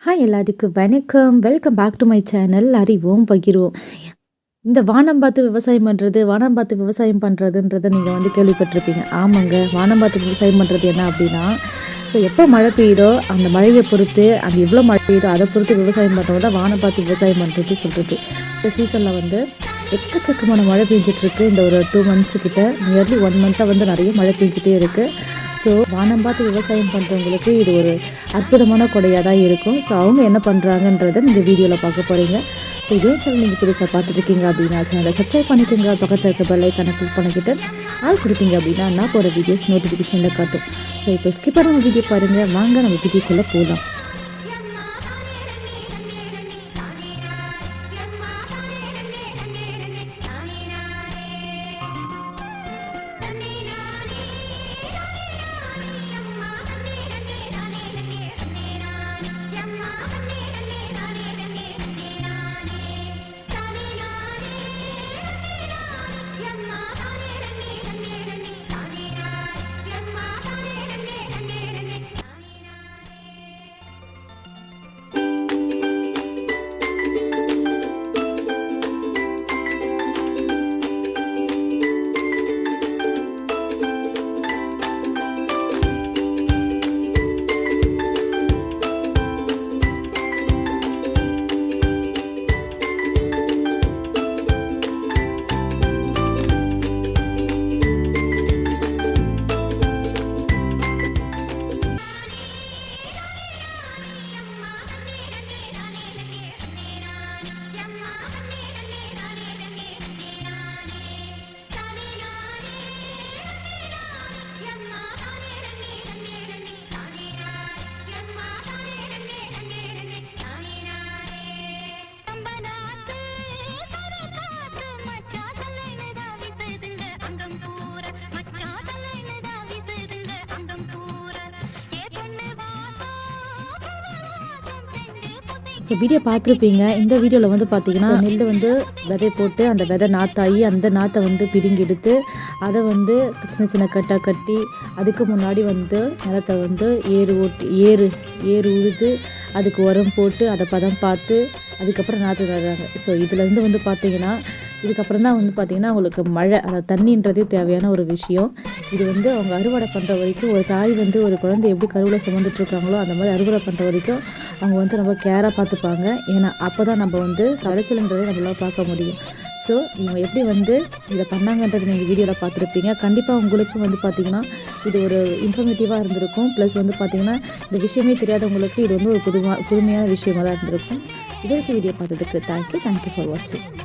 Hi எல்லாத்துக்கும் வணக்கம். Welcome back to my channel அறிவோம் பகிர்வோம். இந்த வானம் பார்த்து விவசாயம் பண்ணுறதுன்றதை நீங்கள் கேள்விப்பட்டிருப்பீங்க. ஆமாங்க, வானம் பார்த்து விவசாயம் பண்ணுறது என்ன அப்படின்னா, ஸோ எப்போ மழை பெய்யுதோ அந்த மழையை பொறுத்து, அந்த எவ்வளோ மழை பெய்யுதோ அதை பொறுத்து விவசாயம் பண்ணுறவங்க தான் வானம் பார்த்து விவசாயம் பண்ணுறது சொல்கிறது. இந்த சீசனில் எக்கச்சக்கமான மழை பெஞ்சிட்ருக்கு. இந்த ஒரு 2 months கிட்ட, நியர்லி 1 month நிறைய மழை பெஞ்சிட்டே இருக்குது. ஸோ வானம் பார்த்து விவசாயம் பண்ணுறவங்களுக்கு இது ஒரு அற்புதமான கொடையாக தான் இருக்கும். ஸோ அவங்க என்ன பண்ணுறாங்கன்றதை நீங்கள் வீடியோவில் பார்க்க போகிறீங்க. ஸோ இதே சேனல் நீங்கள் புதுசாக பார்த்துட்ருக்கீங்க அப்படின்னா சேனலை சப்ஸ்கிரைப் பண்ணிக்கோங்க. பக்கத்தில் இருக்க பெல் ஐக்கானை கிளிக் பண்ணிக்கிட்டு ஆள் கொடுத்தீங்க அப்படின்னா நான் போகிற வீடியோஸ் நோட்டிஃபிகேஷனில் காட்டும். ஸோ இப்போ ஸ்கிப் பண்ணாமல் வீடியோ பாருங்கள். வாங்க நம்ம வீடியோக்குள்ளே போகலாம். ஸோ வீடியோ பார்த்துருப்பீங்க. இந்த வீடியோவில் பார்த்தீங்கன்னா நெல் விதை போட்டு அந்த விதை நாற்றாகி அந்த நாற்றை பிடுங்கி எடுத்து அதை சின்ன சின்ன கட்டாக கட்டி அதுக்கு முன்னாடி நிலத்தை ஏறு உழுது அதுக்கு உரம் போட்டு அதை பதம் பார்த்து அதுக்கப்புறம் நாற்று நடுறாங்க. ஸோ இதுலேருந்து பார்த்தீங்கன்னா இதுக்கப்புறம் தான் பார்த்தீங்கன்னா அவங்களுக்கு மழை, அதை தண்ணின்றதே தேவையான ஒரு விஷயம். இது அவங்க அறுவடை பண்ணுற வரைக்கும் ஒரு தாய் ஒரு குழந்தை எப்படி கருவில் சுமந்துட்டுருக்காங்களோ அந்த மாதிரி அறுவடை பண்ணுற வரைக்கும் அவங்க ரொம்ப கேராக பார்த்துப்பாங்க. ஏன்னா அப்போ தான் நம்ம விளைச்சலுன்றதை நம்மளால் பார்க்க முடியும். ஸோ இவங்க எப்படி இதை பண்ணாங்கன்றது நீங்கள் வீடியோவில் பார்த்துருப்பீங்க. கண்டிப்பாக உங்களுக்கு பார்த்தீங்கன்னா இது ஒரு இன்ஃபர்மேட்டிவாக இருந்திருக்கும். ப்ளஸ் பார்த்தீங்கன்னா இந்த விஷயமே தெரியாதவங்களுக்கு இது ஒரு புதுமையான விஷயமாக தான் இருந்திருக்கும். இதற்கு வீடியோ பார்த்ததுக்கு தேங்க்யூ ஃபார் வாட்சிங்.